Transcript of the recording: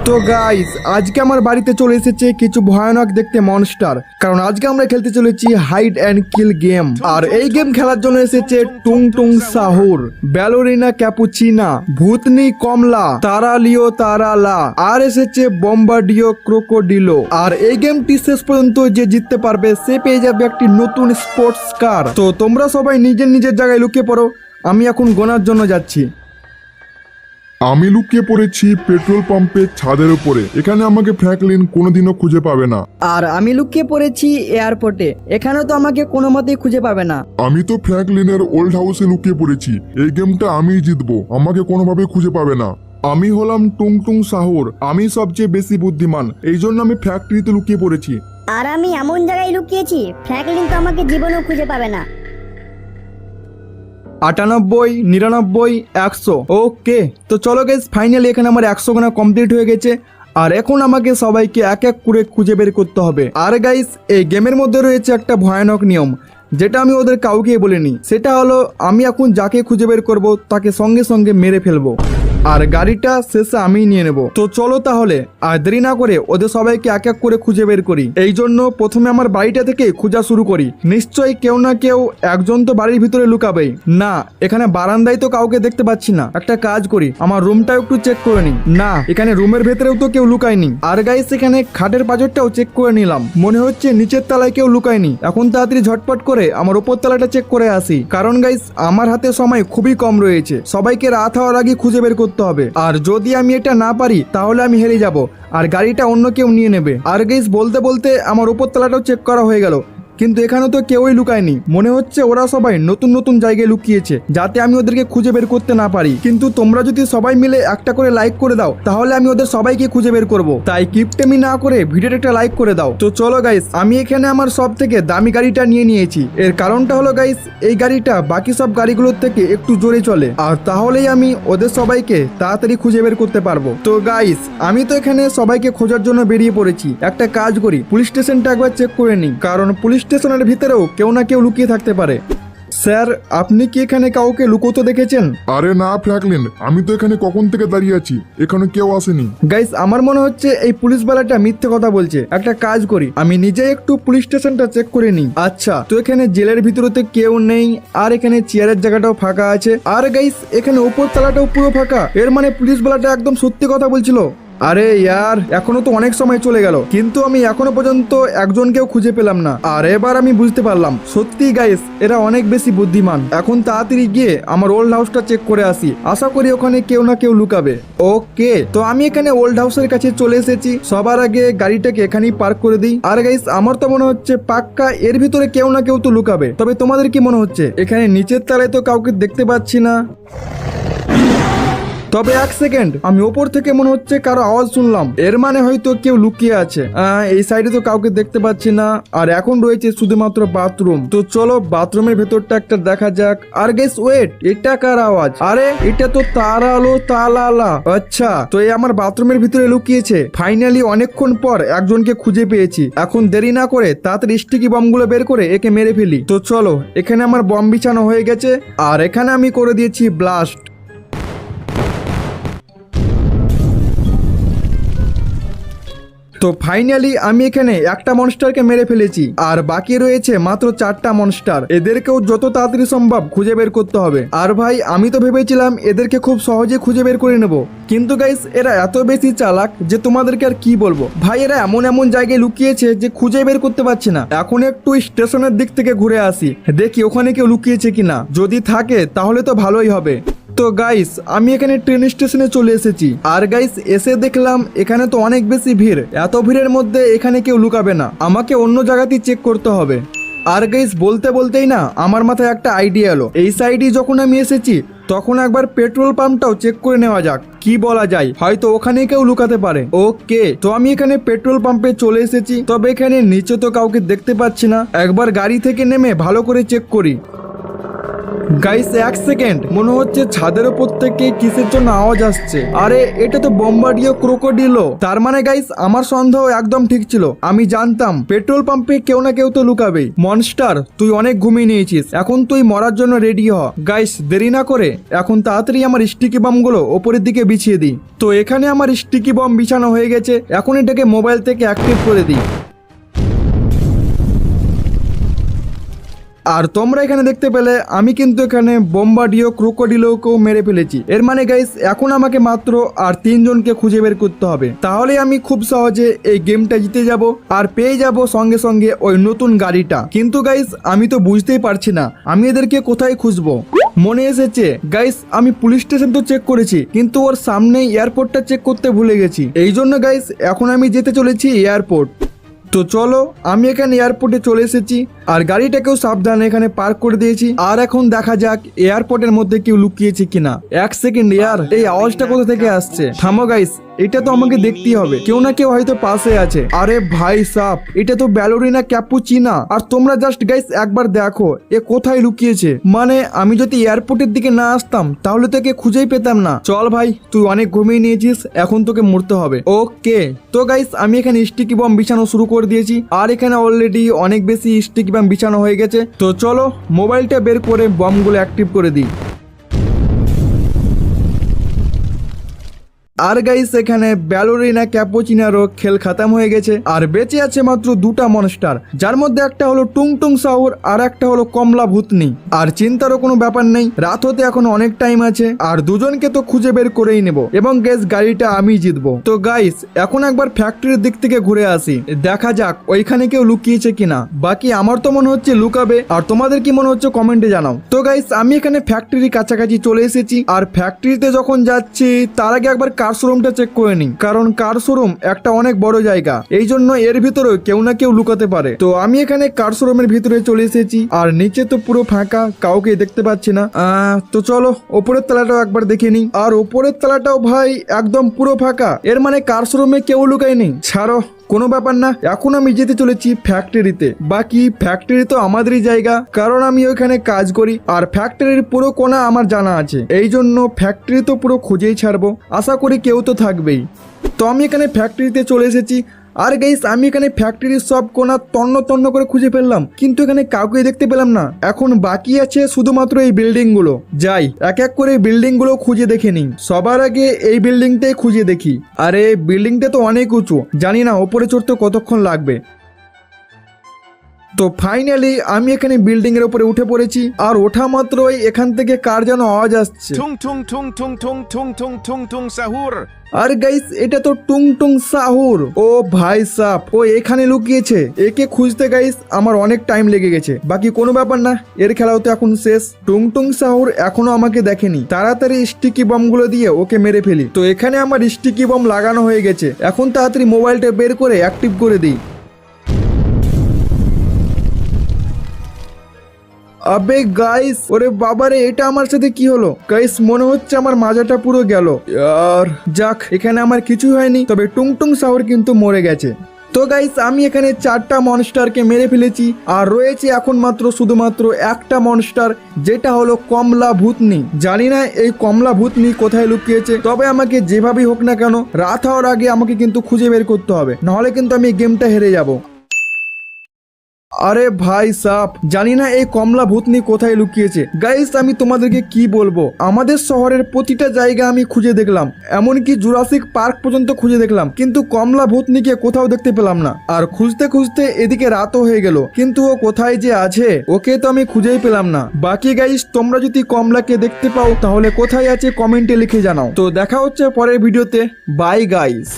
তো গাইস আজকে আমার বাড়িতে চলে এসেছে কিছু ভয়ানক দেখতে মনস্টার, কারণ আজকে আমরা খেলতে চলেছি হাইড অ্যান্ড কিল গেম। আর এই গেম খেলার জন্য এসেছে টুং টুং সাহুর, ব্যালোরিনা ক্যাপুচিনা, ভূতনি কমলা, তারালিও তারালা, আর এসেছে বম্বার্ডিও ক্রোকোডিলো। আর এই গেমটি শেষ পর্যন্ত যে জিততে পারবে সে পেয়ে যাবে একটি নতুন স্পোর্টস কার। তো তোমরা সবাই নিজের নিজের জায়গায় লুকিয়ে পড়ো, আমি এখন গোনার জন্য যাচ্ছি। আমি লুকিয়ে পড়েছি পেট্রোল পাম্পের ছাদের উপরে। এখানে আমাকে ফ্র্যাঙ্কলিন কোনোদিনও খুঁজে পাবে না। আর আমি লুকিয়ে পড়েছি এয়ারপোর্টে, এখানেও তো আমাকে কোনো মতেই খুঁজে পাবে না। আমি তো ফ্র্যাঙ্কলিনের ওল্ড হাউসে লুকিয়ে পড়েছি। এই গেমটা আমিই জিতবো, আমাকে কোনোভাবে খুঁজে পাবে না। আমি হলাম টুং টুং সাহুর, আমি সবচেয়ে বেশি বুদ্ধিমান, এই জন্য আমি ফ্যাক্টরিতে লুকিয়ে পড়েছি। আর আমি এমন জায়গায় লুকিয়েছি ফ্র্যাঙ্কলিন তো আমাকে জীবনেও খুঁজে পাবে না। 98, 99, 100। ওকে, তো চলো গাইস, ফাইনালি এখানে আমার 100 গোনা কমপ্লিট হয়ে গেছে। আর এখন আমাকে সবাইকে এক এক করে খুঁজে বের করতে হবে। আর গাইস এই গেমের মধ্যে রয়েছে একটা ভয়ানক নিয়ম, যেটা আমি ওদের কাউকে বলিনি। সেটা হলো আমি এখন যাকে খুঁজে বের করব তাকে সঙ্গে সঙ্গে মেরে ফেলবো, আর গাড়িটা শেষে আমি নিয়ে নেব। তো চলো তাহলে আর দেরি না করে ওদের সবাইকে এক এক করে খুঁজে বের করি। এই জন্য প্রথমে আমার বাড়িটা থেকে খোঁজা শুরু করি। নিশ্চয়ই কেউ না কেউ একজন তো বাড়ির ভিতরে লুকাবেই। না, এখানে বারান্দায় তো কাউকে দেখতে পাচ্ছি না। একটা কাজ করি, আমার রুমটাও একটু চেক করে নিই। না, এখানে রুমের ভেতরেও তো কেউ লুকায়নি। আর গাইস এখানে খাটের পাঁজরটাও চেক করে নিলাম, মনে হচ্ছে নিচের তলায় কেউ লুকায়নি। এখন তাড়াতাড়ি ঝটপট করে আমার উপর তলাটা চেক করে আসি, কারণ গাইস আমার হাতে সময় খুবই কম রয়েছে। সবাইকে রাত হওয়ার আগে খুঁজে বের করতে হবে, আর যদি আমি এটা না পারি তাহলে আমি হেরে যাব আর গাড়িটা অন্য কেউ নিয়ে নেবে। আর গাইস বলতে বলতে আমার উপর তলাটাও চেক করা হয়ে গেল, কিন্তু এখানে তো কেউই লুকায়নি। মনে হচ্ছে ওরা সবাই নতুন নতুন জায়গায় লুকিয়েছে, যাতে আমি ওদেরকে খুঁজে বের করতে না পারি। কিন্তু তোমরা যদি সবাই মিলে একটা করে লাইক করে দাও তাহলে আমি ওদের সবাইকে খুঁজে বের করব। তাই কিপটেমি না করে ভিডিওটা একটা লাইক করে দাও। তো চলো গাইস, আমি এখানে আমার সব থেকে দামি গাড়িটা নিয়ে নিয়েছি। এর কারণটা হলো গাইস, এই গাড়িটা বাকি সব গাড়িগুলোর থেকে একটু জোরে চলে, আর তাহলেই আমি ওদের সবাইকে তাড়াতাড়ি খুঁজে বের করতে পারবো। তো গাইস আমি তো এখানে সবাইকে খোঁজার জন্য বেরিয়ে পড়েছি। একটা কাজ করি, পুলিশ স্টেশনটা একবার চেক করে নিই, কারণ পুলিশ স্টেশনের ভিতরেও কেউ না কেউ লুকিয়ে থাকতে পারে। স্যার, আপনি কি এখানে কাউকে লুকোতে দেখেছেন? আরে না ফ্র্যাঙ্কলিন, আমি তো এখানে কখন থেকে দাঁড়িয়ে আছি, এখানে কেউ আসেনি। গাইস আমার মনে হচ্ছে এই পুলিশ বেলাটা মিথ্যে কথা বলছে। একটা কাজ করি, আমি নিজে একটু পুলিশ স্টেশনটা চেক করে নিই। আচ্ছা, তো এখানে জেলের ভিতরে তো কেউ নেই, আর এখানে চেয়ারের জায়গাটাও ফাঁকা আছে। আর গাইস এখানে উপর তলাটাও পুরো ফাঁকা। এর মানে পুলিশ বেলাটা একদম সত্যি কথা বলছিল। আরে ইয়ার, এখনো তো অনেক সময় চলে গেল, কিন্তু আমি এখনো পর্যন্ত একজনকেও খুঁজে পেলাম না। আর এবার আমি বুঝতে পারলাম সত্যি গাইস এরা অনেক বেশি বুদ্ধিমান। এখন তাড়াতাড়ি গিয়ে আমার ওল্ড হাউসটা চেক করে আসি, আশা করি ওখানে কেউ না কেউ লুকাবে। ওকে, তো আমি এখানে ওল্ড হাউসের কাছে চলে এসেছি। সবার আগে গাড়িটাকে এখানেই পার্ক করে দিই। আর গাইস আমার তো মনে হচ্ছে পাক্কা এর ভিতরে কেউ না কেউ তো লুকাবে। তবে তোমাদের কি মনে হচ্ছে? এখানে নিচের তলায় তো কাউকে দেখতে পাচ্ছি না। তবে এক সেকেন্ড, আমি ওপর থেকে মনে হচ্ছে কারো আওয়াজ শুনলাম। এর মানে হয়তো কেউ লুকিয়ে আছে। এই সাইডে তো কাউকে দেখতে পাচ্ছি না। আর এখন রয়েছে শুধুমাত্র বাথরুম। তো চলো বাথরুমের ভেতরটা একটা দেখা যাক। আর গেস ওয়েট, এটা কার আওয়াজ? আরে এটা তো তারালো তালালা। আচ্ছা, তো এই আমার বাথরুমের ভিতরে লুকিয়েছে। ফাইনালি অনেকক্ষণ পর একজনকে খুঁজে পেয়েছি। এখন দেরি না করে তাড়াতাড়ি স্টিকি বমগুলো বের করে একে মেরে ফেলি। তো চলো, এখানে আমার বম বিছানো হয়ে গেছে, আর এখানে আমি করে দিয়েছি ব্লাস্ট। তো ফাইনালি আমি এখানে একটা মনস্টারকে মেরে ফেলেছি, আর বাকি রয়েছে মাত্র 4টা মনস্টার। এদেরকেও যত তাড়াতাড়ি সম্ভব খুঁজে বের করতে হবে। আর ভাই আমি তো ভেবেছিলাম এদেরকে খুব সহজে খুঁজে বের করে নেব, কিন্তু গাইস এরা এত বেশি চালাক যে তোমাদেরকে আর কি বলবো। ভাই এরা এমন এমন জায়গায় লুকিয়েছে যে খুঁজে বের করতে পারছি না। এখন একটু স্টেশনের দিক থেকে ঘুরে আসি, দেখি ওখানে কেউ লুকিয়েছে কিনা। যদি থাকে তাহলে তো ভালোই হবে। তো গাইস আমি এখানে ট্রেন স্টেশনে চলে এসেছি। আর গাইস এসে দেখলাম এখানে তো অনেক বেশি ভিড়। এত ভিড়ের মধ্যে এখানে কেউ লুকাবে না, আমাকে অন্য জায়গাতেই চেক করতে হবে। আর গাইস বলতে বলতেই না আমার মাথায় একটা আইডিয়া এলো। এই সাইডে যখন আমি এসেছি তখন একবার পেট্রোল পাম্পটাও চেক করে নেওয়া যাক, কি বলা যায়, হয়তো ওখানে কেউ লুকাতে পারে। ওকে, তো আমি এখানে পেট্রোল পাম্পে চলে এসেছি। তবে এখানে নিচে তো কাউকে দেখতে পাচ্ছি না। একবার গাড়ি থেকে নেমে ভালো করে চেক করি। গাইস এক সেকেন্ড, মনে হচ্ছে ছাদের উপর থেকে কিসের জন্য আওয়াজ আসছে। আরে এটা তো বোম্বার্ডিও ক্রোকোডিলো। তার মানে গাইস আমার সন্দেহ একদম ঠিক ছিল। আমি জানতাম পেট্রোল পাম্পে কেউ না কেউ তো লুকাবেই। মনস্টার তুই অনেক ঘুমিয়ে নিয়েছিস, এখন তুই মরার জন্য রেডি হ। গাইস দেরি না করে এখন তাড়াতাড়ি আমার স্টিকি বমগুলো ওপরের দিকে বিছিয়ে দিই। তো এখানে আমার স্টিকি বম বিছানো হয়ে গেছে, এখন এটাকে মোবাইল থেকে অ্যাক্টিভ করে দিই। আর তোমরা এখানে দেখতে পেলে আমি কিন্তু এখানে বোম্বার্ডিও ক্রোকোডিলোকেও মেরে ফেলেছি। এর মানে গাইস এখন আমাকে মাত্র আর 3 জনকে খুঁজে বের করতে হবে, তাহলে আমি খুব সহজে এই গেমটা জিতে যাব আর পেয়ে যাব সঙ্গে সঙ্গে ওই নতুন গাড়িটা। কিন্তু গাইস আমি তো বুঝতেই পারছি না আমি এদেরকে কোথায় খুঁজবো। মনে এসেছে গাইস, আমি পুলিশ স্টেশন তো চেক করেছি, কিন্তু ওর সামনেই এয়ারপোর্টটা চেক করতে ভুলে গেছি। এই জন্য গাইস এখন আমি যেতে চলেছি এয়ারপোর্ট। তো চলো আমি এখানে এয়ারপোর্টে চলে এসেছি আর গাড়িটাকেও সাবধানে এখানে পার্ক করে দিয়েছি। আর এখন দেখা যাক এয়ারপোর্টের মধ্যে কেউ লুকিয়েছে কিনা। এক সেকেন্ড ইয়ার, এই আওয়াজটা কোথা থেকে আসছে? থামো গাইস, এটা তো আমাকে দেখতেই হবে, কেউ না কেউ হয়তো পাশে আছে। আরে ভাই সাপ, এটা তো ব্যালোরিনা ক্যাপুচিনা। আর তোমরা জাস্ট গাইস একবার দেখো এ কোথায় লুকিয়েছে। মানে আমি যদি এয়ারপোর্টের দিকে না আসতাম তাহলে তোকে খুঁজেই পেতাম না। চল ভাই, তুই অনেক ঘুমিয়ে নিয়েছিস, এখন তোকে মরতে হবে। ওকে, তো গাইস আমি এখানে স্টিকি বম বিছানো শুরু করে দিয়েছি আর এখানে অলরেডি অনেক বেশি স্টিকি বম বিছানো হয়ে গেছে। তো চলো মোবাইলটা বের করে বমগুলো অ্যাক্টিভ করে দিই। আর গাইস এখানে ব্যালোরিনা ক্যাপুচিনারও খেল খতম হয়ে গেছে আর বেঁচে আছে মাত্র 2টা মনস্টার, যার মধ্যে একটা হলো টুং টুং সাহুর আর একটা হলো কমলা ভূতনি। আর চিন্তারও কোনো ব্যাপার নেই, রাত হতে এখন অনেক টাইম আছে আর দুজনকে তো খুঁজে বের করেই নেব এবং গাইস গাড়িটা আমি জিতবো। তো গাইস এখন একবার ফ্যাক্টরির দিক থেকে ঘুরে আসি, দেখা যাক ওইখানে কেউ লুকিয়েছে কিনা। বাকি আমার তো মনে হচ্ছে লুকাবে, আর তোমাদের কি মনে হচ্ছে কমেন্টে জানাও। তো গাইস আমি এখানে ফ্যাক্টরির কাছাকাছি চলে এসেছি আর ফ্যাক্টরিতে যখন যাচ্ছি তার আগে একবার কার শোরুমটা চেক করে নিই, কারণ কার শোরুম একটা অনেক বড় জায়গা, এই জন্য এর ভিতরে কেউ না কেউ লুকাতে পারে। তো আমি এখানে কার শোরুমের ভিতরে চলে এসেছি আর নিচে তো পুরো ফাঁকা, কাউকে দেখতে পাচ্ছি না। তো চলো ওপরের তলাটাও একবার দেখে নিই। আর ওপরের তলাটাও ভাই একদম পুরো ফাঁকা, এর মানে কার শোরুমে কেউ লুকায়নি। ছাড়ো, কোনো ব্যাপার না, এখন আমি যেতে চলেছি ফ্যাক্টরিতে। বাকি ফ্যাক্টরি তো আমাদেরই জায়গা, কারণ আমি ওইখানে কাজ করি আর ফ্যাক্টরির পুরো কোণা আমার জানা আছে, এই জন্য ফ্যাক্টরি তো পুরো খুঁজেই ছাড়বো, আশা করি কেউ তো থাকবেই। তো আমি এখানে ফ্যাক্টরিতে চলে এসেছি আর গাইস আমি এখানে ফ্যাক্টরির সব কোণা তন্ন তন্ন করে খুঁজে ফেললাম, কিন্তু এখানে কাউকে দেখতে পেলাম না। এখন বাকি আছে শুধুমাত্র এই বিল্ডিং গুলো। যাই এক এক করে বিল্ডিং গুলো খুঁজে দেখে নিই। সবার আগে এই বিল্ডিংটাই খুঁজে দেখি। আরে বিল্ডিংটা তো অনেক উঁচু, জানি না ওপরে চড়তে কতক্ষণ লাগবে। তো ফাইনালি আমি এখানে বিল্ডিং এর উপরে উঠে পড়েছি আর ওঠা মাত্রই এখান থেকে কার যেন আওয়াজ আসছে। Tung tung tung tung tung tung tung tung tung sahur. আর গাইস এটা তো টুং টুং সাহুর। ও ভাই সাপ, ও এখানে লুকিয়েছে। একে খুঁজতে গাইস আমার অনেক টাইম লেগে গেছে। বাকি কোনো ব্যাপার না, এর খেলাও তো এখন শেষ। টুং টুং সাহুর এখনো আমাকে দেখেনি, তাড়াতাড়ি স্টিকি বম গুলো দিয়ে ওকে মেরে ফেলি। তো এখানে আমার স্টিকি বম লাগানো হয়ে গেছে, এখন তাড়াতাড়ি মোবাইলটা বের করে অ্যাক্টিভ করে দিই। আবে গাইস, ওরে বাবারে, এটা আমার সাথে কি হলো? গাইস মনে হচ্ছে আমার মাজাটা পুরো গেল। আর যাক, এখানে আমার কিছুই হয়নি, তবে টুং টুং সাহুর কিন্তু মরে গেছে। তো গাইস আমি এখানে 4টা মনস্টারকে মেরে ফেলেছি আর রয়েছে এখন মাত্র শুধুমাত্র একটা মনস্টার, যেটা হলো কমলা ভূতনি। জানি না এই কমলা ভূতনি কোথায় লুকিয়েছে, তবে আমাকে যেভাবেই হোক না কেন রাত হওয়ার আগে আমাকে কিন্তু খুঁজে বের করতে হবে, নাহলে কিন্তু আমি এই গেমটা হেরে যাব। আরে ভাই সাপ, জানি না এই কমলা ভূতনি কোথায় লুকিয়েছে। গাইস আমি তোমাদেরকে কি বলবো, আমাদের শহরের প্রতিটা জায়গা আমি খুঁজে দেখলাম, এমনকি জুরাসিক পার্ক পর্যন্ত খুঁজে দেখলাম, কিন্তু কমলা ভূতনিকে কোথাও দেখতে পেলাম না। আর খুঁজতে খুঁজতে এদিকে রাতও হয়ে গেল, কিন্তু ও কোথায় যে আছে ওকে তো আমি খুঁজেই পেলাম না। বাকি গাইস তোমরা যদি কমলাকে দেখতে পাও তাহলে কোথায় আছে কমেন্টে লিখে জানাও। তো দেখা হচ্ছে পরের ভিডিওতে। Bye guys.